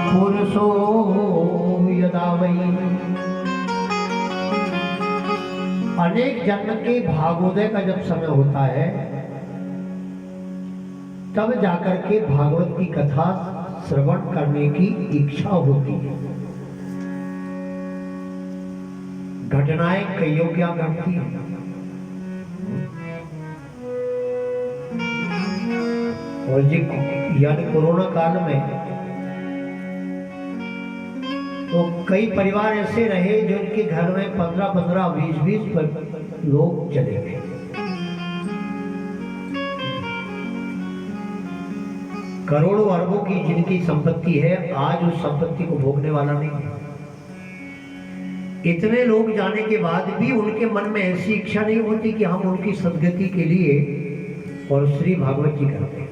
पुरुषो यदा वै। अनेक जन्म के भागोदय का जब समय होता है तब जाकर के भागवत की कथा श्रवण करने की इच्छा होती है। घटनाएं कईयों क्या घटती है। और जी यानी कोरोना काल में तो कई परिवार ऐसे रहे जो उनके घर में 15-15, 20-20 लोग चले गए। करोड़ों अरबों की जिनकी संपत्ति है आज उस संपत्ति को भोगने वाला नहीं है। इतने लोग जाने के बाद भी उनके मन में ऐसी इच्छा नहीं होती कि हम उनकी सदगति के लिए और श्री भागवत जी करते हैं।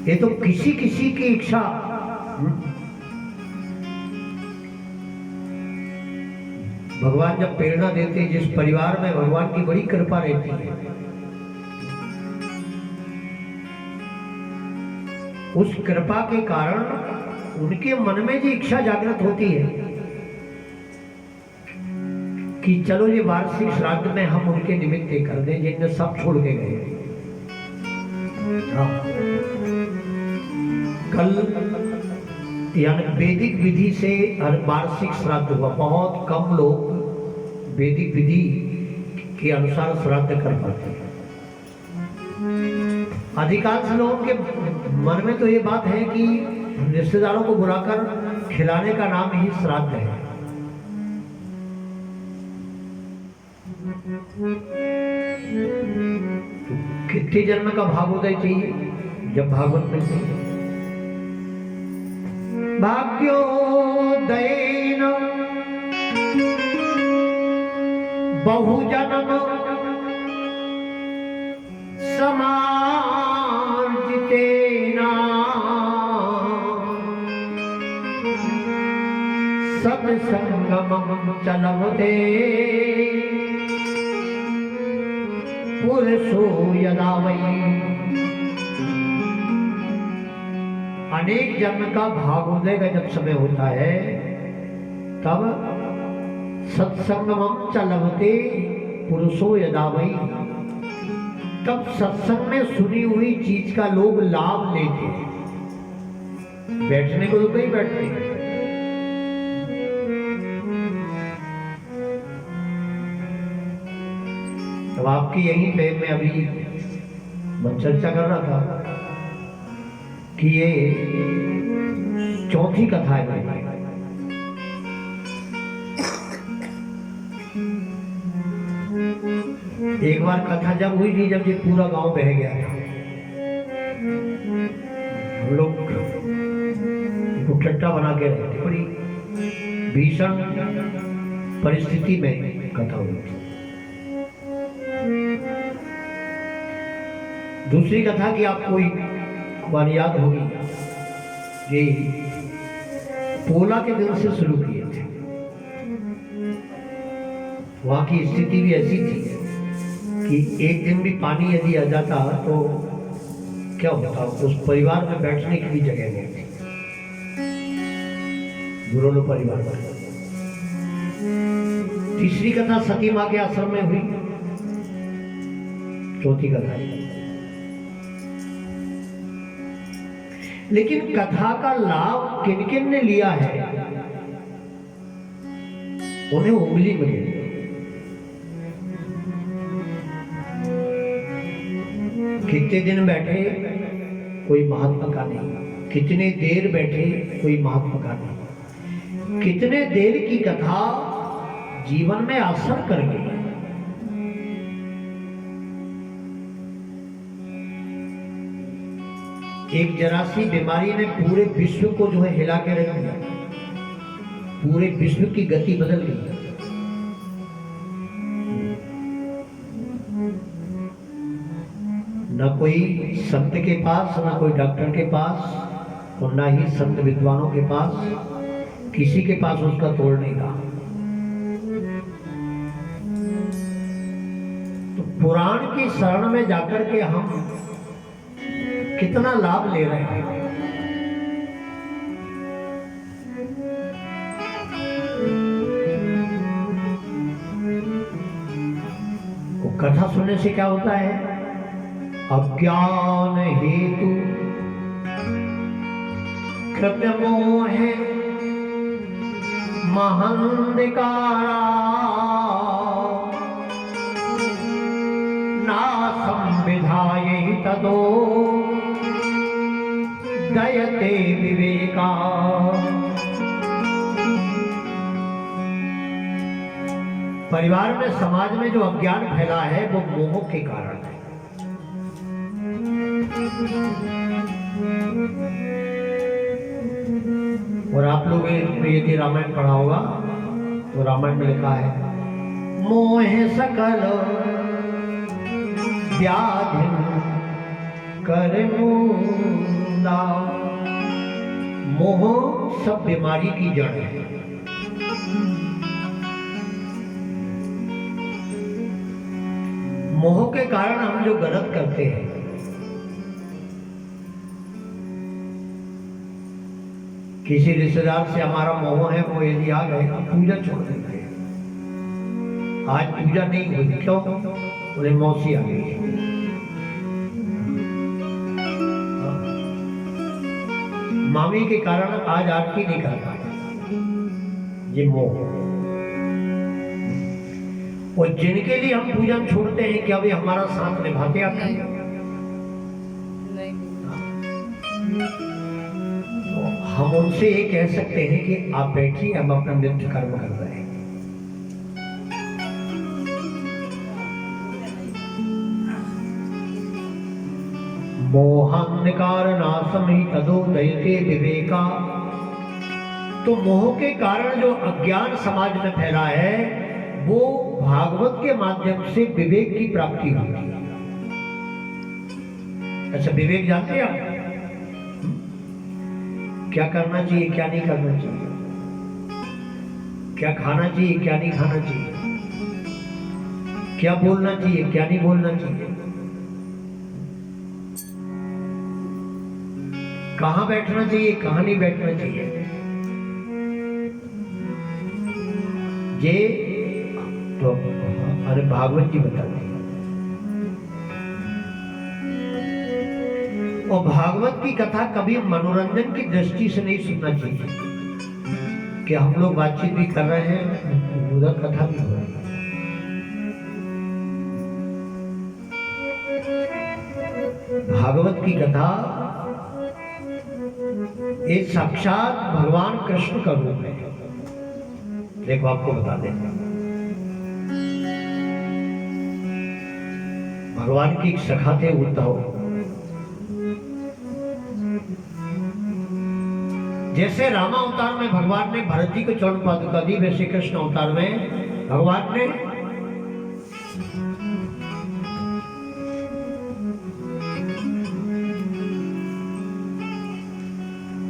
ये तो किसी किसी की इच्छा। भगवान जब प्रेरणा देते, जिस परिवार में भगवान की बड़ी कृपा रहती है उस कृपा के कारण उनके मन में जो इच्छा जागृत होती है कि चलो ये वार्षिक श्राद्ध में हम उनके निमित्त कर दें जिनने सब छोड़ के गए। हाँ। कल यानी वैदिक विधि से हर वार्षिक श्राद्ध हुआ। बहुत कम लोग वैदिक विधि के अनुसार श्राद्ध कर पाते हैं। अधिकांश लोगों के मन में तो ये बात है कि रिश्तेदारों को बुलाकर खिलाने का नाम ही श्राद्ध है। कितने जन्म का भागोदय चाहिए जब भागवत में से भाग्योदयेन बहुजन्म समार्जितेना सत्संगमं चलवते पुरुषो यदा वै। अनेक जन्म का भागोदय का जब समय होता है तब सत्संगमं चलवते पुरुषो यदा वै। तब सत्संग में सुनी हुई चीज का लोग लाभ लेते हैं। बैठने को तो कहीं बैठते हैं। तो आपकी यही पे मैं अभी चर्चा कर रहा था कि ये चौथी कथा है। एक बार कथा जब हुई थी जब ये पूरा गांव बह गया था। हम लोग इकट्ठा बना के रहते, बड़ी भीषण परिस्थिति में कथा हुई थी। दूसरी कथा की आपको बार याद होगी, ये पोला के दिन से शुरू किए थे। वहां की स्थिति भी ऐसी थी कि एक दिन भी पानी यदि आ जाता तो क्या होता, उस परिवार में बैठने की भी जगह नहीं थी। गुरोलो परिवार में। तीसरी कथा सती माँ के आश्रम में हुई। चौथी कथा। लेकिन कथा का लाभ किन किन ने लिया है उन्हें उंगली मिली। कितने दिन बैठे कोई महात्मा का नहीं, कितने देर बैठे कोई महात्मा का नहीं, कितने देर की कथा जीवन में असर कर गई। एक जरा सी बीमारी ने पूरे विश्व को जो है हिला के रख दिया। पूरे विश्व की गति बदल गई। न कोई संत के पास, न कोई डॉक्टर के पास, और न ही संत विद्वानों के पास, किसी के पास उसका तोड़ नहीं रहा। तो पुराण की शरण में जाकर के हम कितना लाभ ले रहे हैं। होने से क्या होता है? अज्ञान हेतु कृत मोह महंधिकारा ना संविधाय तदो दयते विवेका। परिवार में, समाज में जो अज्ञान फैला है वो मोह के कारण है। और आप लोगों ने यदि रामायण पढ़ा होगा तो रामायण में लिखा है मोह सकल व्याधि कर मूंदा। मोह सब बीमारी की जड़ है। मोह के कारण हम जो गलत करते हैं, किसी रिश्तेदार से हमारा मोह है, वो यदि आ गए तो पूजा छोड़ देते हैं। आज पूजा नहीं हुई, क्यों? बोले मौसी आ गई। मामी के कारण आज आरती नहीं कर पाए, ये मोह। और जिनके लिए हम पूजन छोड़ते हैं, क्या वे हमारा साथ निभाते आते हैं? हम उनसे ये कह सकते हैं कि आप बैठिए, हम अपना नित्य कर्म कर रहे हैं। मोहान्धकार नाशम ही तदोदयते विवेका। तो मोह के कारण जो अज्ञान समाज में फैला है, वो भागवत के माध्यम से विवेक की प्राप्ति होती है। अच्छा, विवेक जानते हैं आप? क्या करना चाहिए, क्या नहीं करना चाहिए, क्या खाना चाहिए, क्या नहीं खाना चाहिए, क्या बोलना चाहिए, क्या नहीं बोलना चाहिए, कहां बैठना चाहिए, कहां नहीं बैठना चाहिए। ये तो अरे भागवत जी बताते हैं। और भागवत की कथा कभी मनोरंजन की दृष्टि से नहीं सुनना चाहिए कि हम लोग बातचीत भी कर रहे हैं, उधर कथा भी हो रही है। भागवत की कथा एक साक्षात भगवान कृष्ण का रूप है। देखो आपको बता दें, भगवान की एक सखा थे उद्धव। जैसे रामा अवतार में भगवान ने भरत जी को चरण पादुका दी, वैसे कृष्ण अवतार में भगवान ने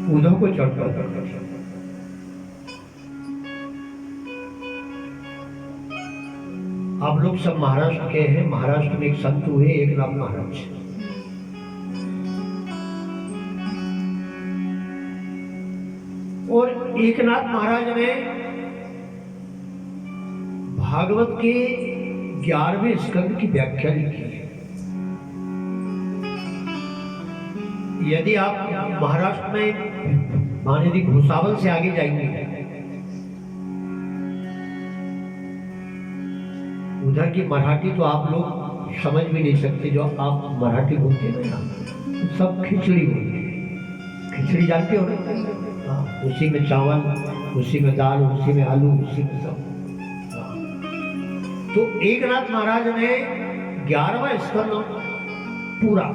उद्धव को चरण पादुका दी। आप लोग सब महाराष्ट्र के हैं। महाराष्ट्र में एक संत हुए, एकनाथ महाराज। और एकनाथ महाराज ने भागवत के 11वें स्कंद की व्याख्या लिखी है। यदि आप महाराष्ट्र में माने भूसावल से आगे जाएंगे, उधर की मराठी तो आप लोग समझ भी नहीं सकते। जो आप मराठी बोलते हैं ना, सब खिचड़ी बोलते हैं। खिचड़ी जानते हो ना? हाँ, उसी में चावल, उसी में दाल, उसी में आलू, उसी में सब। तो एकनाथ महाराज ने 11वां स्कंद पूरा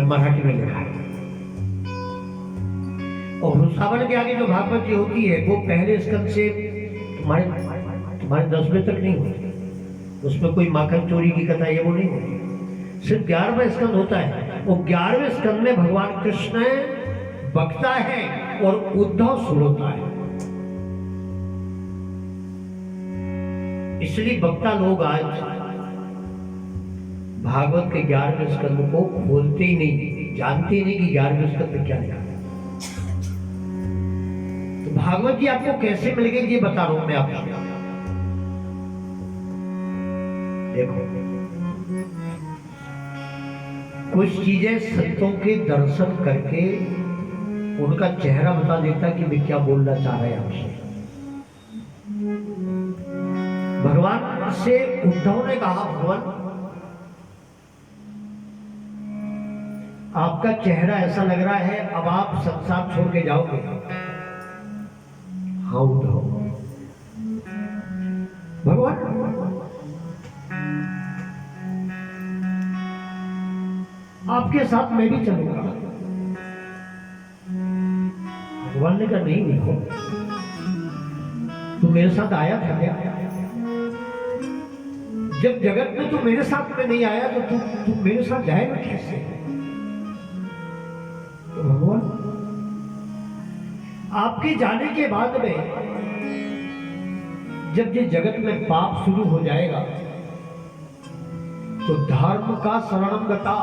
मराठी में लिखा है। और भूसावल के आगे जो भागवत जी होती है, वो पहले स्कंद से तुम्हारे 10वें तक नहीं होती। उसमें कोई माखन चोरी की कथा ये वो नहीं होती। सिर्फ 11वां स्कंद होता है। वो 11वें स्कंद में भगवान कृष्ण बकता है और उद्धव सुनता है। इसलिए वक्ता लोग आज भागवत के 11वें स्कंद को खोलते ही नहीं, जानते ही नहीं कि 11वें स्कंद में क्या लिखा है। तो भागवत जी आपको कैसे मिल गई, ये बता रहा हूं मैं आपको। देखो, कुछ चीजें संतों के दर्शन करके उनका चेहरा बता देता कि वे क्या बोलना चाह रहे हैं आपसे। भगवान से उद्धव ने कहा, भगवान आपका चेहरा ऐसा लग रहा है अब आप संसार छोड़ के जाओगे। हाँ उद्धव। भगवान आपके साथ मैं भी चलूंगा। भगवान ने कहा नहीं देखो, तू मेरे साथ आया था क्या? जब जगत में तू मेरे साथ में नहीं आया तो तू मेरे साथ जाएगा कैसे? तो भगवान आपके जाने के बाद में जब ये जगत में पाप शुरू हो जाएगा तो धर्म का शरणम गता,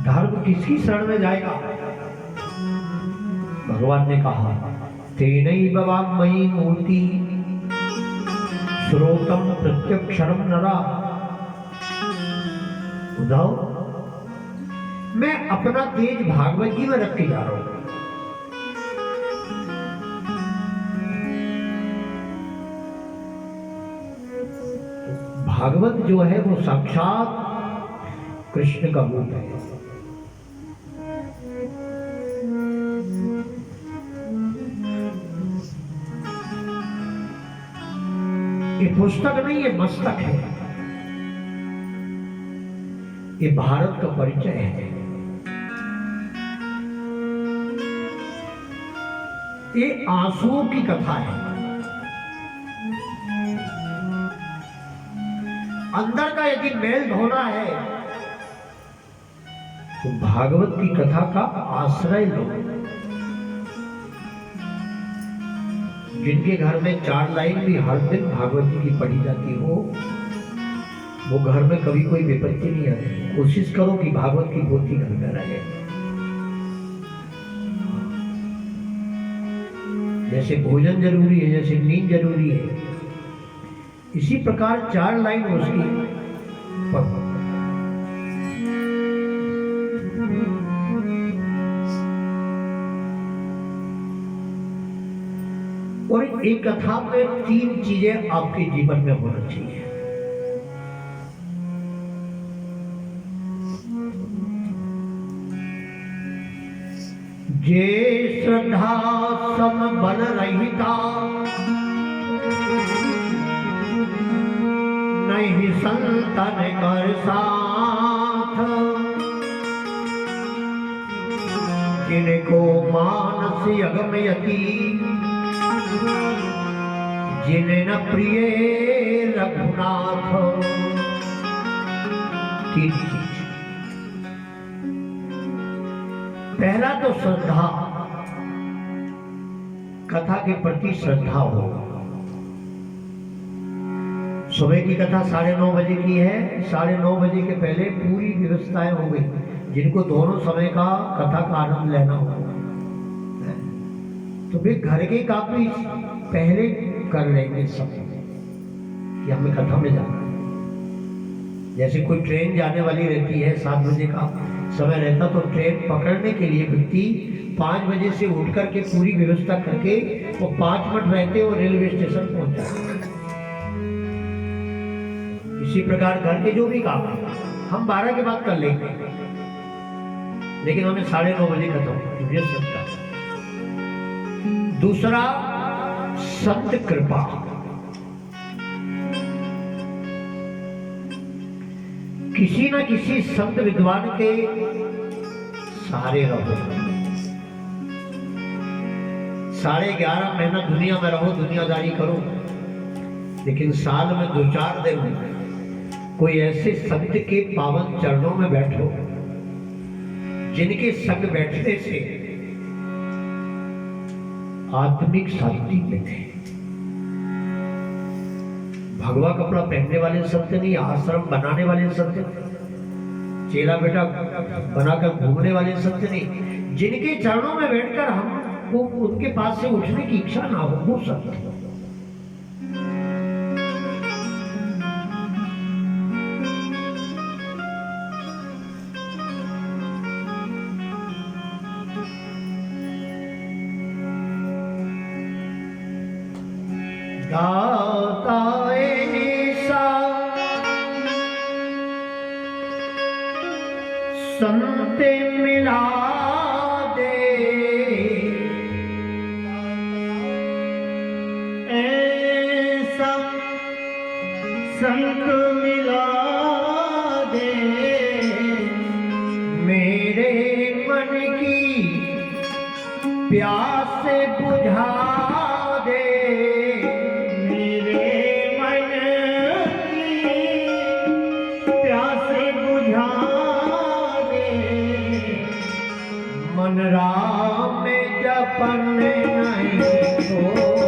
धर्म किसकी शरण में जाएगा? भगवान ने कहा, तेनैव वाङ्मयी मूर्ति श्रोतम प्रत्यक्षरम नरा। उद्धव, मैं अपना तेज भागवत जी में रख के जा रहा हूं। भागवत जो है वो साक्षात कृष्ण का रूप है। ये पुस्तक नहीं, ये मस्तक है। ये भारत का परिचय है। ये आंसुओं की कथा है। अंदर का यदि मेल धोना है तो भागवत की कथा का आश्रय लो। जिनके घर में 4 लाइन भी हर दिन भागवत जी की पढ़ी जाती हो, वो घर में कभी कोई विपत्ति नहीं आती। कोशिश करो कि भागवत की पोथी घर में रहे। जैसे भोजन जरूरी है, जैसे नींद जरूरी है, इसी प्रकार 4 लाइन उसकी पढ़ो। और एक कथा में 3 चीजें आपके जीवन में होना चाहिए। जे श्रद्धा सम बल रहिता, नहीं संतन कर साथ, जिनको मानस अगमयति, जिन्हें न प्रिय रघुनाथ। 3 चीज। पहला तो श्रद्धा, कथा के प्रति श्रद्धा हो। सुबह की कथा 9:30 बजे की है। 9:30 बजे के पहले पूरी व्यवस्थाएं हो गई। जिनको दोनों समय का कथा का आनंद लेना हो तो वे घर के काम भी पहले कर लेंगे सब कि हमें कथा में जाना है। जैसे कोई ट्रेन जाने वाली रहती है, 7 बजे का समय रहता, तो ट्रेन पकड़ने के लिए व्यक्ति 5 बजे से उठ करके पूरी व्यवस्था करके वो 5 मिनट रहते और रेलवे स्टेशन पहुंच जाते। इसी प्रकार घर के जो भी काम है हम 12 के बाद कर लेंगे, लेकिन हमें 9:30 बजे खत्म ये सकता। दूसरा, संत कृपा। किसी न किसी संत विद्वान के सहारे रहो। 11.5 महीना दुनिया में रहो, दुनियादारी करो, लेकिन साल में 2-4 दिन कोई ऐसे संत के पावन चरणों में बैठो जिनके संग बैठने से आत्मिक शांति मिले। भगवा कपड़ा पहनने वाले संत नहीं, आश्रम बनाने वाले संत नहीं, चेला बेटा बनाकर घूमने वाले संत नहीं, जिनके चरणों में बैठकर हमको उनके पास से उठने की इच्छा ना हो, वो संत। दाता ऐसा संत मिला दे, ऐसा संत मिला दे, मेरे मन की प्यास बुझा दे, मेरे मन की प्यास बुझा दे, मन राम जपन नहीं हो